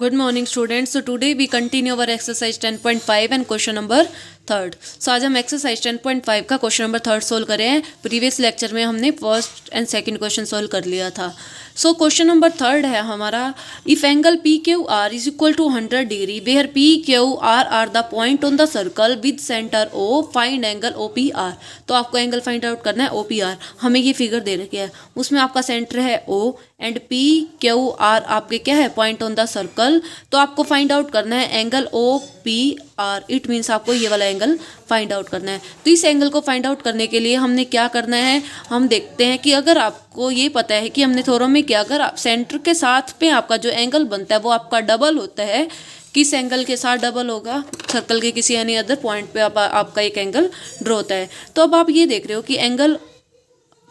Good morning students. So today we continue our exercise 10.5 and question number 3rd. So आज हम exercise 10.5 का question number 3rd solve कर रहे हैं. Previous lecture में हमने first and second question solve कर लिया था. सो क्वेश्चन नंबर 3rd है हमारा, if angle P Q R is equal to 100 degree where P Q R the point on the circle with centre O, find angle O P R. तो आपको angle find out करना है ओ P are. हमें ये figure दे रखी है, उसमें आपका सेंटर है O and P Q R आपके क्या है, पॉइंट ऑन द सर्कल. तो आपको फाइंड आउट करना है angle O P R. It means आपको ये वाला एंगल फाइंड आउट करना है. तो इस एंगल को फाइंड आउट करने के लिए हमने क्या करना है, हम देखते हैं कि अगर आपको ये पता है कि हमने थ्योरम में क्या, अगर आप सेंटर के साथ पे आपका जो एंगल बनता है वो आपका डबल होता है. किस एंगल के साथ डबल होगा, सर्कल के किसी यानी अदर पॉइंट पे आपका एक एंगल ड्रॉ होता है. तो अब आप ये देख रहे हो कि angle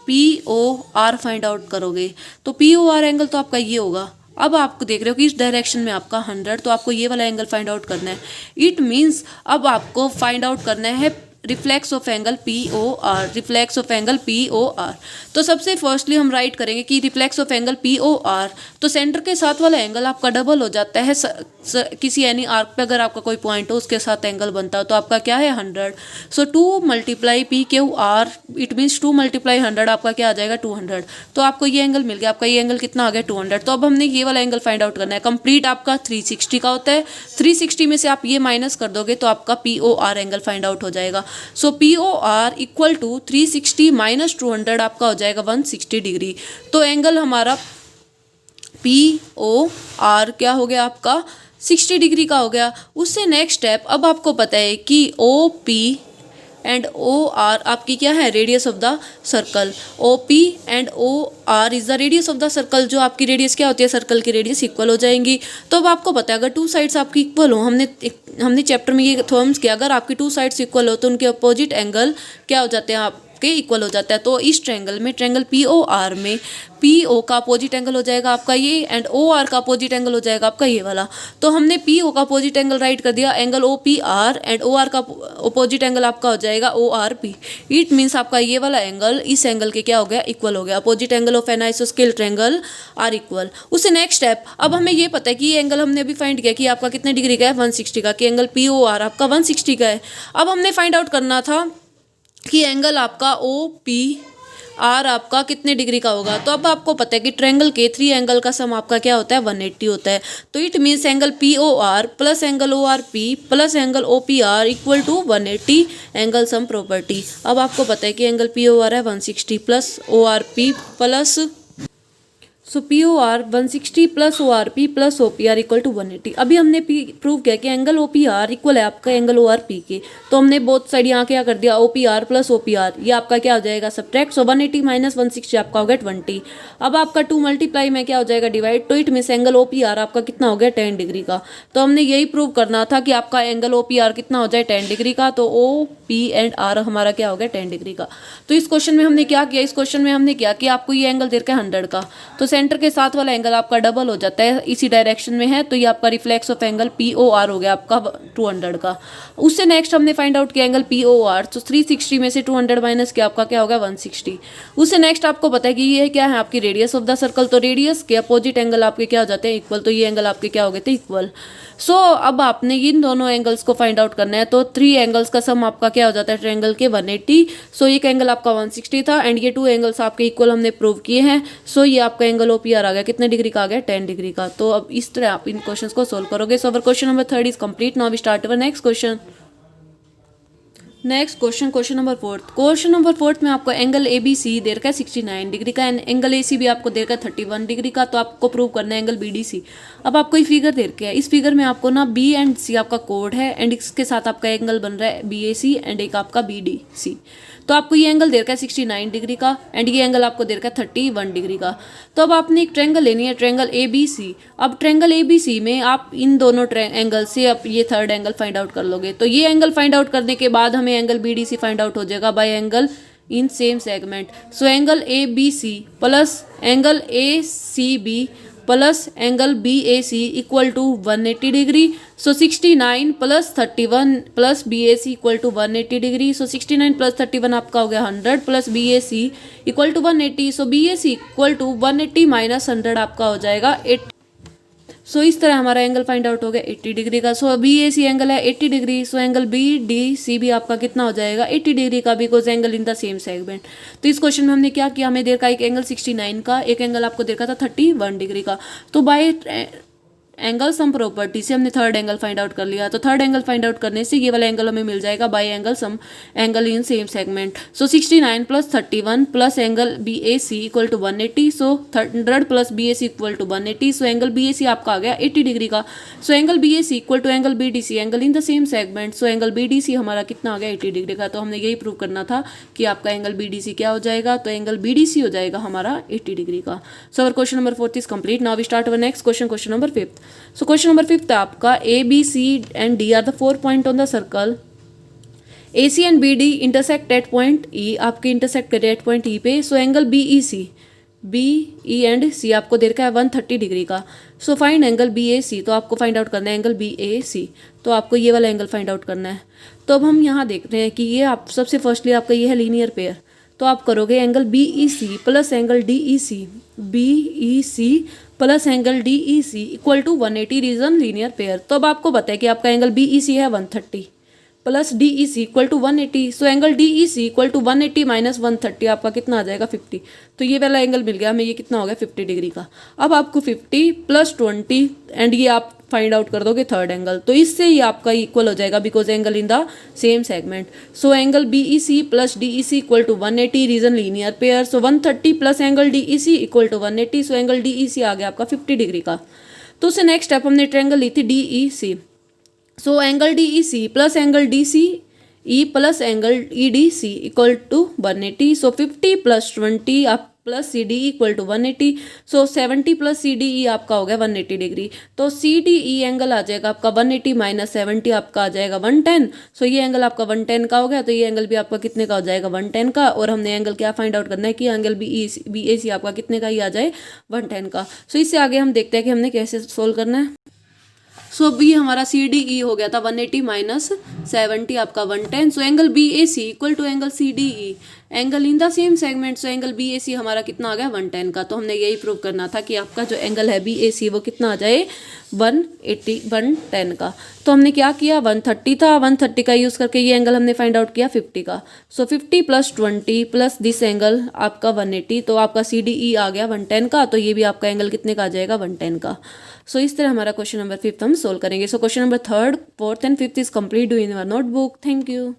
P O R find out करोगे तो पी ओ आर एंगल तो आपका ये होगा. अब आप देख रहे हो कि इस डायरेक्शन में आपका 100, तो आपको ये वाला एंगल फाइंड आउट करना है. इट मीन्स अब आपको फाइंड आउट करना है reflex of angle P O R, reflex of angle P O R. तो सबसे फर्स्टली हम राइट करेंगे कि reflex of angle P O R, तो सेंटर के साथ वाला एंगल आपका डबल हो जाता है. किसी यानी आर्क पे अगर आपका कोई पॉइंट हो उसके साथ एंगल बनता हो तो आपका क्या है 100. सो 2 multiply P Q are, it means 2 multiply 100 आपका क्या आ जाएगा 200. तो आपको ये एंगल मिल गया. आपका ये एंगल कितना आ गया 200. तो अब हमने ये वाला एंगल फाइंड आउट करना है. कंप्लीट आपका 360 का होता है. 360 में से आप ये माइनस कर दोगे तो आपका P O R angle find out हो जाएगा. So P O R equal to 360 minus 200 आपका हो जाएगा 160 डिग्री. तो एंगल हमारा पी ओ आर क्या हो गया आपका 60 डिग्री का हो गया. उससे नेक्स्ट स्टेप, अब आपको पता है कि O P and O R आपकी क्या है, radius of the circle. O P and O R is the radius of the circle. जो आपकी रेडियस क्या होती है, सर्कल की रेडियस इक्वल हो जाएंगी. तो अब आपको पता है अगर टू साइड्स आपकी इक्वल हो, हमने चैप्टर में ये थ्योरम्स किया, अगर आपकी टू साइड्स इक्वल हो तो उनके अपोजिट एंगल क्या हो जाते हैं, आपके इक्वल हो जाता है. तो इस ट्रायंगल में, ट्रायंगल पी ओ आर में पी ओ का अपोजिट एंगल हो जाएगा आपका ये, एंड ओ आर का अपोजिट एंगल हो जाएगा आपका ये वाला. तो हमने पी ओ का अपोजिट एंगल राइट कर दिया, angle O P R, and O R का अपोजिट एंगल आपका हो जाएगा O R P. It means आपका ये वाला एंगल इस एंगल के क्या हो गया, इक्वल हो गया. अपोजिट एंगल ऑफ एन आइसोस्केल ट्रायंगल आर इक्वल. उससे नेक्स्ट स्टेप, अब हमें ये पता है कि ये एंगल हमने अभी फाइंड किया कि आपका कितने डिग्री का है, 160 का, कि एंगल पी ओ आर आपका 160 का है. अब हमने फाइंड आउट करना था कि एंगल आपका ओ पी आर आपका कितने डिग्री का होगा. तो अब आपको पता है कि ट्रायंगल के 3 एंगल का सम आपका क्या होता है 180 होता है. तो it means angle P O R plus angle O R P plus angle O P R equal to 180 angle sum property. अब आपको पता है कि एंगल पी ओ आर है 160 plus O R P plus, so P O R 160 plus O R P plus O P R equal to 180. अभी हमने prove किया कि angle O P R equal है आपका एंगल ओ आर पी के. तो हमने बोथ साइड यहाँ क्या कर दिया, O P R plus O P R, ये आपका क्या हो जाएगा सब्ट्रैक्ट. सो 180 माइनस 160 आपका हो गया 20. अब आपका 2 मल्टीप्लाई में क्या हो जाएगा डिवाइड. तो it means angle O P R आपका कितना हो गया 10 डिग्री का. तो हमने यही प्रूव करना था कि आपका एंगल ओ पी आर कितना हो जाए 10 डिग्री का. तो ओ पी एंड आर हमारा क्या हो गया 10 डिग्री का. तो इस क्वेश्चन में हमने क्या किया, इस क्वेश्चन में हमने क्या कि आपको ये एंगल दे रखा है 100 का, तो सेंटर के साथ वाला एंगल आपका डबल हो जाता है, इसी डायरेक्शन में है. तो ये आपका reflex of angle P O R हो गया आपका 200 का. उससे नेक्स्ट हमने फाइंड आउट किया एंगल पी ओ आर. तो 360 में से 200 माइनस किया आपका क्या होगा 160. उससे नेक्स्ट आपको पता है कि ये क्या है आपकी रेडियस ऑफ द सर्कल. तो रेडियस के अपोजिट एंगल आपके क्या हो जाते हैं इक्वल. तो ये एंगल आपके क्या हो गए थे इक्वल. सो अब आपने इन दोनों एंगल्स को फाइंड आउट करना है. तो 3 एंगल्स का सम आपका क्या हो जाता है ट्रायंगल के 180. सो एक एंगल आपका 160 था एंड ये 2 एंगल्स आपके इक्वल हमने प्रूव किए हैं. सो ये आपका एंगल ओ पी आर आ गया कितने डिग्री का आ गया 10 डिग्री का. तो अब इस तरह आप इन क्वेश्चंस को सोल्व करोगे. So our question number 3rd is complete. Now we start our next question. Next question, question number 4th. Question number 4th में आपको एंगल ए बी सी दे रखा है 69 डिग्री का एंड एंगल ए सी भी आपको दे रखा है 31 डिग्री का. तो आपको प्रूव करना है एंगल बी डी सी. अब आपको ये फिगर दे रखा है, इस फिगर में आपको ना बी एंड सी आपका कोड है एंड इसके साथ आपका एंगल बन रहा है बी ए सी एंड एक आपका बी डी सी. तो आपको ये एंगल दे रखा है 69 डिग्री का एंड ये एंगल आपको दे रखा है 31 डिग्री का. तो अब आपने एक ट्रायंगल लेनी है, ट्रायंगल ए बी सी. अब ट्रायंगल ए बी सी में आप इन दोनों एंगल से आप ये 3rd एंगल फाइंड आउट कर लोगे. तो ये एंगल फाइंड आउट करने के बाद हमें angle B D C find out हो जाएगा by angle in same segment. So angle A B C plus angle A C B plus angle B A C equal to 180 degree. So 69 plus 31 plus B A C equal to 180 degree. So 69 plus 31 आपका हो गया 100 plus B A C equal to 180. So B A C equal to 180 minus 100 आपका हो जाएगा 80. सो इस तरह हमारा angle find out हो गया 80 डिग्री का। सो बी ए सी एंगल है 80 degree, so angle B D C भी आपका कितना हो जाएगा 80 डिग्री का, because angle in the same segment. तो इस क्वेश्चन में हमने क्या किया, हमें दे रखा एक एंगल 69 का, एक एंगल आपको दे रखा था 31 डिग्री का। तो बाय एंगल सम प्रॉपर्टी से हमने थर्ड एंगल फाइंड आउट कर लिया। तो थर्ड एंगल फाइंड आउट करने से ये वाला एंगल हमें मिल जाएगा by angle sum angle in same segment. So 69 plus 31 plus angle B A C equal to 180, so 100 plus B A C equal to 180। So angle B A C आपका आ गया 80 डिग्री का। So angle B A C equal to angle B D C, angle in the same segment. So angle B D C हमारा कितना आ गया 80 degree का। तो हमने यही प्रूव करना था कि आपका एंगल बी डी सी क्या हो जाएगा, तो एंगल बी डी सी हो जाएगा हमारा 80 डिग्री का। So our question number 4 is complete. Now we start our next question, question number 5। So question number 5 आपका A B C and D are the 4 point on the circle. A C and B D intersect at point E, आपके intersect करे at point E पे। So angle B E C, B E and C आपको दे रखा है 130 degree का। So find angle B A सी, तो आपको फाइंड आउट करना है एंगल बी ए सी। तो आपको ये वाला एंगल फाइंड आउट करना है। तो अब हम यहाँ देखते हैं कि ये आप सबसे फर्स्टली आपका ये है लीनियर पेयर। तो आप करोगे angle B E C plus angle D E C, B E C plus angle D E C equal to 180 reason linear pair. तो अब आपको पता है कि आपका एंगल बी ई सी है 130 plus D E C equal to 180। So angle D E C equal to 180 minus 130 आपका कितना आ जाएगा 50। तो ये वाला एंगल मिल गया हमें, ये कितना हो गया 50 डिग्री का। अब आपको 50 प्लस 20 एंड ये आप फाइंड आउट कर दोगे थर्ड एंगल। तो इससे ये आपका इक्वल हो जाएगा because angle in the same segment. So angle B E C plus D E C equal to 180 reason linear pair. So 130 plus angle D E C equal to 180। So angle D E C आ गया आपका 50 degree का। तो उससे next step हमने triangle ली थी D E C. So angle D E C plus angle D C E plus angle E D C equal to 180। So 50 plus 20 आप plus C D equal to 180। So 70 plus C D E आपका हो गया 180 degree. तो सी D E angle आ जाएगा आपका 180 minus 70 आपका आ जाएगा 110। सो ये एंगल आपका 110 का हो गया। तो ये एंगल भी आपका कितने का हो जाएगा 110 का। और हमने एंगल क्या फाइंड आउट करना है कि एंगल बी ए सी आपका कितने का ही आ जाए 110 का। सो इससे आगे हम देखते हैं कि हमने कैसे सोल्व करना है। सो अब ये हमारा सी डी ई हो गया था 180 माइनस 70 आपका 110। So angle B A C equal to angle C D E, angle in the same segment. So angle B A C हमारा कितना आ गया 110 का। तो हमने यही प्रूव करना था कि आपका जो एंगल है बी ए सी वो कितना आ जाए 110 का। तो हमने क्या किया 130 था, 130 का यूज़ करके ये एंगल हमने फाइंड आउट किया 50 का। सो 50 प्लस 20 प्लस दिस एंगल आपका 180। तो आपका सी डी ई आ गया 110 का। तो ये भी आपका एंगल कितने का आ जाएगा 110 का। सो इस तरह हमारा क्वेश्चन नंबर 5 हम सोल्व करेंगे। सो question number 3rd, 4th and 5th is complete do in your notebook. Thank you.